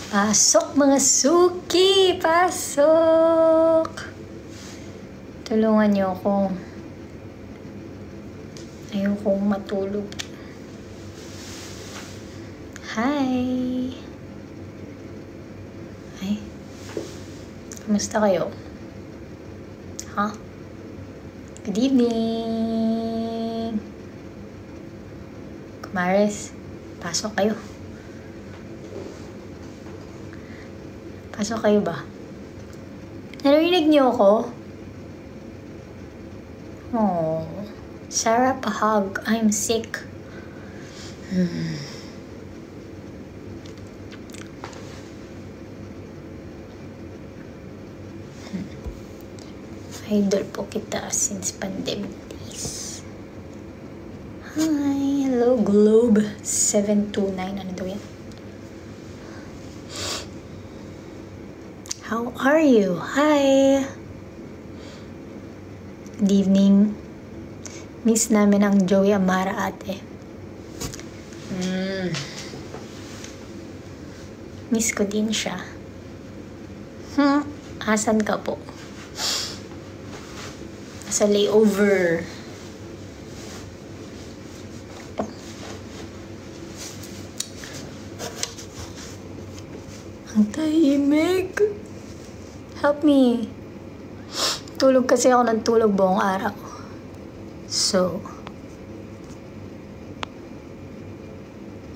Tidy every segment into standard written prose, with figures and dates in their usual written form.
Pasok mga suki! Pasok! Tulungan niyo ako. Ayokong matulog. Hi! Ay, kamusta kayo? Ha? Good evening! Kumares, pasok kayo. Pasok kayo ba? Narinig niyo ako? Oh, Sarah, pahag. I'm sick. Idol po kita since pandemic days. Hi, hello Globe 729. Ano daw yan? How are you? Hi! Good evening. Miss namin ang Joey Amara ate. Miss ko din siya. Asan ka po? Sa layover. Ang tahimik. Help me. Tulog kasi ako ng tulog buong araw. So,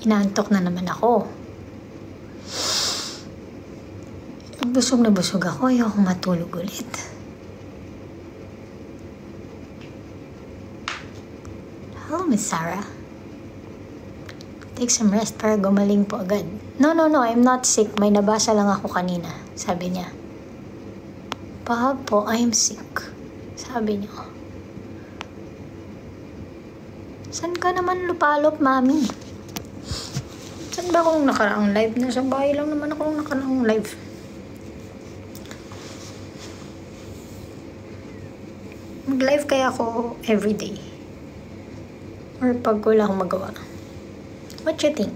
inaantok na naman ako. Busog na busog ako. Ayoko matulog ulit. Hello, Miss Sarah. Take some rest para gumaling po agad. No, I'm not sick. May nabasa lang ako kanina. Sabi niya. Pahag po, I'm sick. Sabi niyo. San ka naman lupalop, mami? San ba akong nakaraang live? Nasa bahay lang naman akong nakaraang live. Mag-live kaya ako everyday. Or pag wala akong magawa. What you think?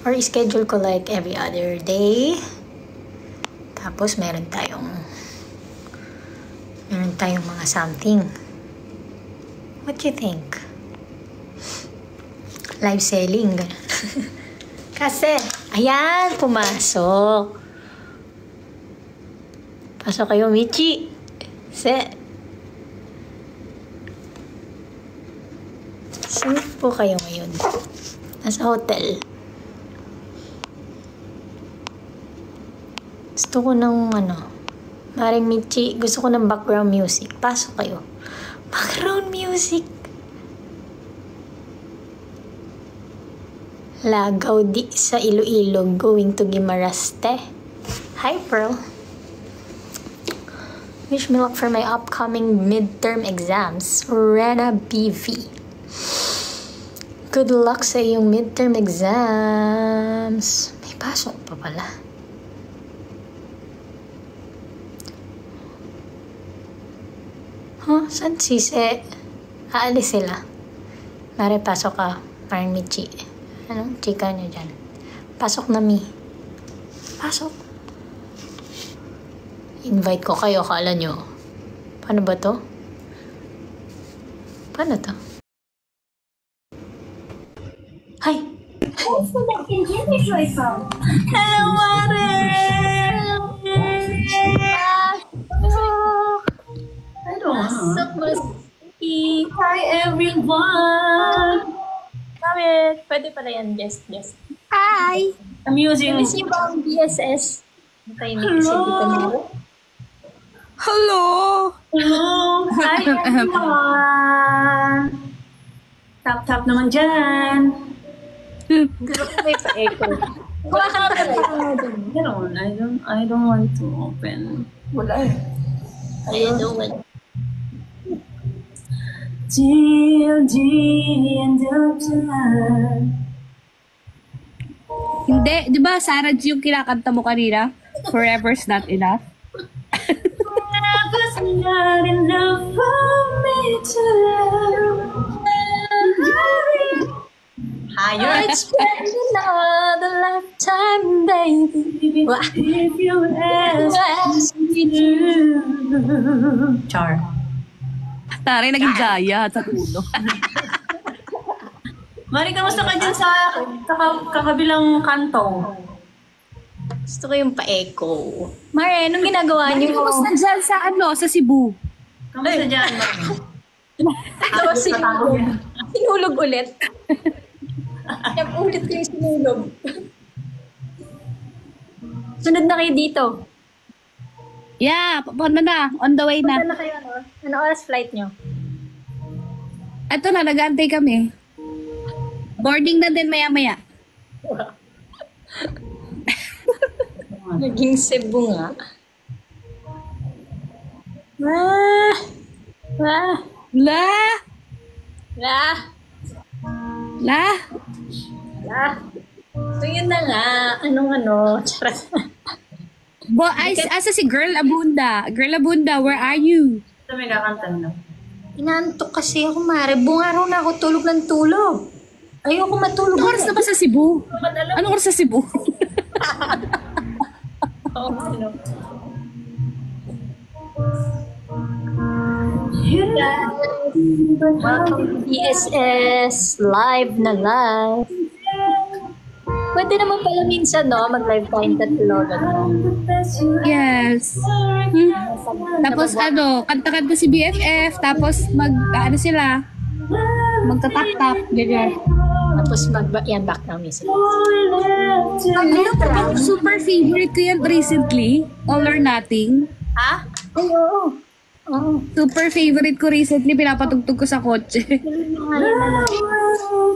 Or schedule ko like every other day. Tapos meron tayong mga something. What you think? Live selling, gano'n. Kasi, ayan, pumasok. Pasok kayo, Michi. Saan po kayo ngayon? Nasa hotel. Gusto ko ng Maring Michi, gusto ko ng background music. Pasok kayo. Background music. Lagaw di sa Iloilo, going to Guimaraste. Hi, Pearl. Wish me luck for my upcoming midterm exams. Rena BV. Good luck sa iyong midterm exams. May pasok pa pala. Saan sise? Aalis sila. Mare, pasok ka. Parang Michi. Anong chika nyo dyan? Pasok na, Mi. Pasok. Invite ko kayo, kala nyo. Paano ba to? Paano to? Hi! Hello, Mare! Hi, everyone! Bakit? Pwede pala yan, guest. Hi! Amusing. Miss niyo ba ang BSS? Hello! Hello! Hi, everyone! Tap naman dyan. Gusto ko may pa-echo. I don't want to open. Wala eh. I don't want. Till the end of time. Hindi, di ba Sarah G yung kinakanta mo kanina? Forever's not enough. Forever's not enough for me to love. Ayun. It's been another lifetime, baby. Wah. If you ask me to. Char. Tari, naging jaya sa ulo. Mari, kamusta ka dyan sa kakabilang kanto? Gusto ko yung pa-echo. Mare, anong ginagawa niyo? Kamusta dyan sa sa Cebu? Kamusta dyan, Mari? Ito, sinulog ulit. Ulit ko yung sinulog. Sunod na kayo dito. Yeah, papunta na. On the way na. Punta na kayo, ano? Ano oras flight nyo? Ito na, nag-aantay kami. Boarding na din maya-maya. Naging Cebu nga. Ah! Ah! La! Ah! La! Ah! So yun na nga. Anong ano? Charot. Asa si Girl Abunda? Girl Abunda, where are you? Ito may kakantan na. Inaantok kasi ako, Mare. Buong araw na ako tulog ng tulog. Ayoko matulog. Anong oras na ba sa Cebu? Anong oras sa Cebu? Welcome to PSS. Live na live. Pwede naman pala minsan, no? Mag-live tayong tatlo. Yes. Tapos kanta-kanta si BFF, tapos sila, magtatak-tak, ganyan. Tapos yan, background music. Super favorite ko yan recently, All or Nothing. Ha? Ay, oo. Oh. Super favorite ko recently, pinapatugtog ko sa kotse.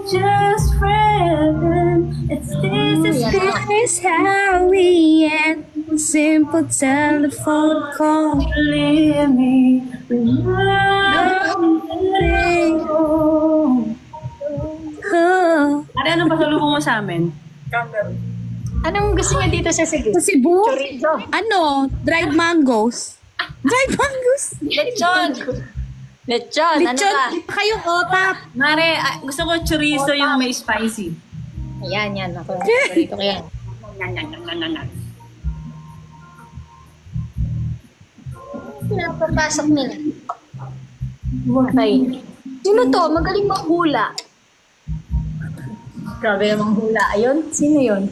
Just friend, it's this This is how we end. Simple telephone call. leave me. Oh. Ano, anong pasalubong mo sa amin? Anong gusto niya dito sa Cebu? Sa Cebu? Chorizo. Dried mangoes. Dried mangoes? Lechon. Lechon. Ano Lechon, ba? kayong otap. Mare, gusto ko chorizo yung may spicy. Ayan, yan. Ako, favorito ko yan. Pinapapasok nila. Okay. Sino to? Magaling manghula. Grabe namang hula. Ayun? Sino yun?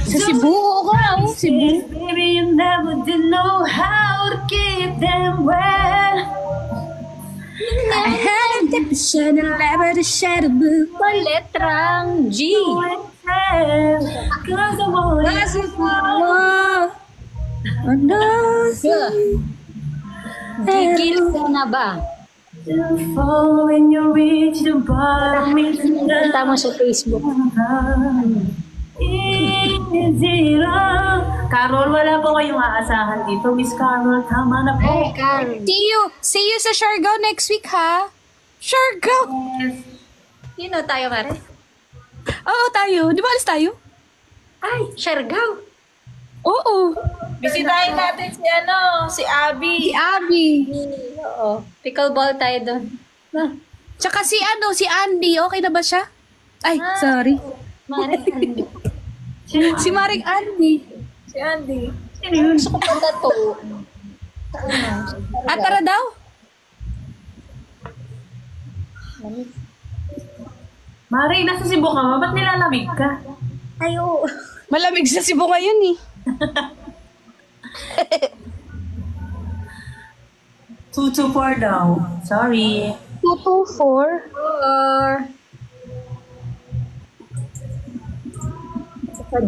Sa Cebu, oo ka. Cebu. Baby, you never did know how to keep them well. I had a depression and never to shed a blue. Paletrang G. Cause I want Oh no. Gigil ka na ba? to fall when you reach the bottom. Kita mo sa Facebook. Easy lang. Carol, wala po kayong aasahan dito. Miss Carol, tama na po. Ay, Carl. See you sa Siargao next week, ha? Siargao! Sino tayo, Mare? Oo, tayo. Di ba alis tayo? Ay, Siargao. Oo. Bisitahin natin si Abby. Si Abby. Oo. Pickleball tayo doon. Tsaka si Andy. Okay na ba siya? Ay, sorry. Mare, Andy. Si Maring Andy. Si Andy. Gusto ko pa tato. Tara daw? Mari, nasa Cebu ka ba? Ba't nilalamig ka? Ay, oo. Malamig sa Cebu ngayon, eh. 224 daw. Sorry. 224 or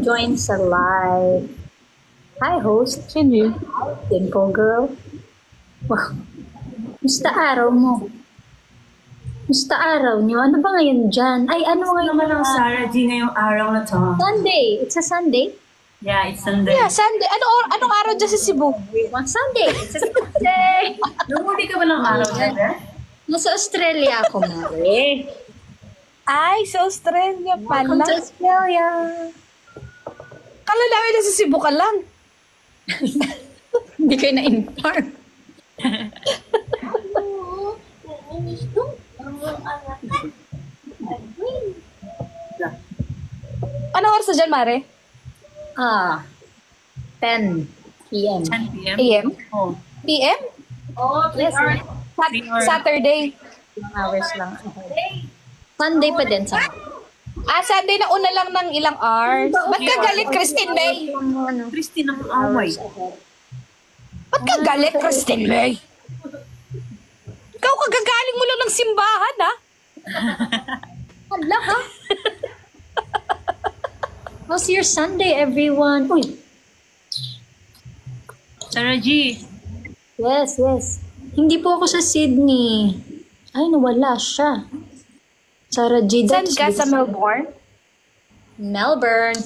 join sa live. Hi, host. Sino yun? Dimple girl. Wow. Musta araw mo? Musta araw niyo? Ano ba ngayon dyan? Ay, ano ngayon? Naman ang Sarah G ngayong araw na to. Sunday. It's a Sunday? Yeah, it's Sunday. Yeah, Sunday. Anong araw dyan sa Cebu? Sunday. It's a Sunday. Lumuli ka ba ng araw na, Nasa Australia ako, Mare. Ay, sa Australia Welcome pala. to Australia. Kala namin na sa Cebu ka lang. Hindi kayo na-inform. Ano oras na dyan, Mare? 10 p.m. 10 p.m. AM? Oh. PM? Yes, Saturday. 2 hours lang. Sunday pa din sa Sunday na una lang ng ilang hours. Ba't ka galit, Christine May? Christine ang away. Ba't ka galit, Christine May? Ikaw kagagaling mo lang ng simbahan, ha? Hala, ha? How's your Sunday, everyone? Uy. Sarah G. Yes. Hindi po ako sa Sydney. Ay, nawala siya. Sarah G. Saan ka sa Melbourne? Melbourne.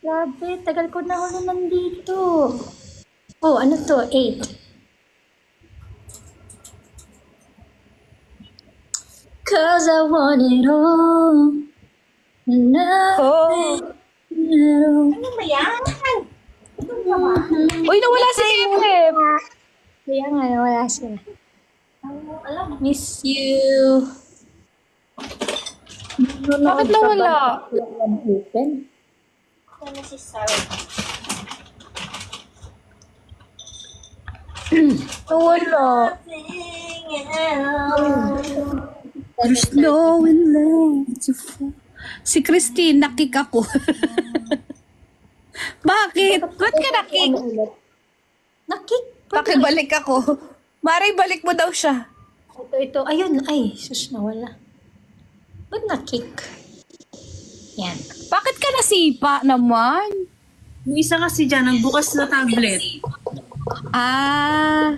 Grabe, tagal ko na ako nandito. Oh, ano to? 8. Cause I want it all. Nothing at all. Ano ba yan? Uy, nawala si Kim. Kaya nga, nawala siya. Miss you. Bakit nawala? Open? Nawala. There's no one left to fall. Si Christine, nakik ako. Bakit? Ba't ka nakik? Nakik? Pakibalik ako. Maray, balik mo daw siya. Ito. Ayun. Ay, sus, nawala. Ba't nakik? Yan. Bakit ka nasipa naman? Yung isa kasi dyan, nagbukas na tablet. Ah.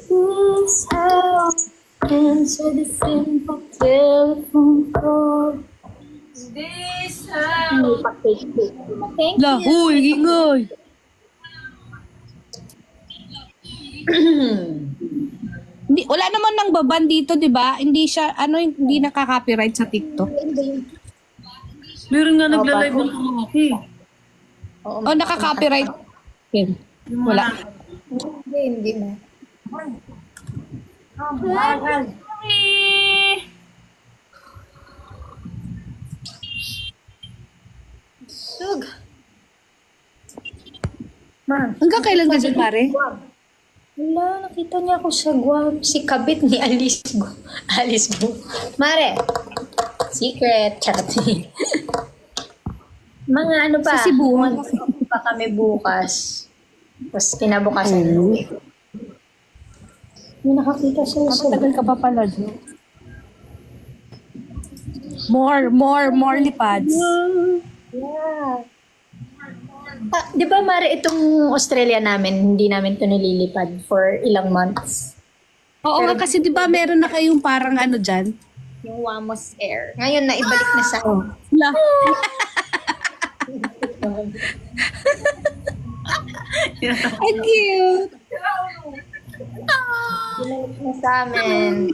This house answer the simple telephone call. This house. Thank you. Lahoy, ingay. Hindi, wala naman nang baban dito, di ba? Hindi siya, hindi nakaka-copyright sa TikTok. Meron nga nagla-live ng karaoke. O, nakaka-copyright. Okay. Wala. Hindi na. Sug. Ma. Hanggang kailan ka dyan, Mare? Wala, nakita niya ako sa Guam. Si kabit ni Alice Go. Alice Go. Mare. Secret. Charot. Mga ano pa. Sa Cebu. Pa kami bukas. Tapos kinabukasan. May nakakita siya sa... Matagal ka pa pala dyan. More lipads. Yeah. Di ba, Mare, itong Australia namin, hindi namin ito nililipad for ilang months. Oo nga, kasi di ba meron na kayong parang ano dyan? Yung Wamos Air. Ngayon, naibalik na sa... Wala. Ay, cute. Ibalik na sa amin.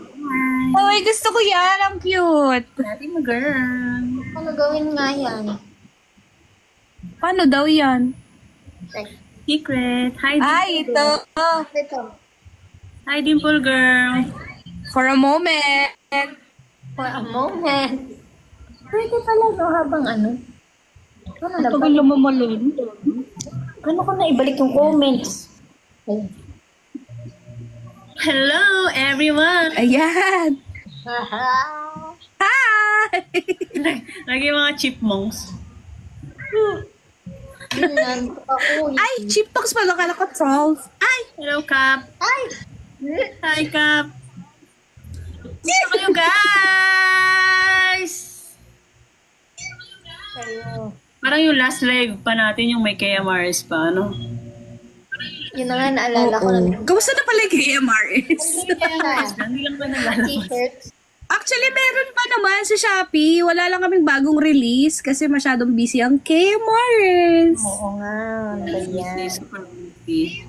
Ay, gusto ko yan. Ang cute. Dati mag-girl. Ano gawin nga yan? Paano daw yan? Secret. Hi, Ay, ito. Ito. Hi, Dimple Girl. For a moment. For a moment. Pwede pala, no? Habang ano? Ano na ba? Tagal lumamalun. Ano ko na ibalik yung comments? Ayun. Hello, everyone. Ayan. Hi! Lagi mga chipmunks. Tingnan ko ako. Ay, chipmunks pala ka ko, trolls. Ay! Hello, Cap. Ay! Hi, Cap. Gusto kayo, guys! Kayo. Parang yung last live pa natin, yung may Kaya Mars pa, ano? Yun na nga, naalala ko lang. Kamusta na pala yung KMRS? Hindi lang ba naglalabas? T-shirts. Actually, meron pa naman sa Shopee. Wala lang kaming bagong release kasi masyadong busy ang KMRS. Oo nga, ano ba yan? Super busy.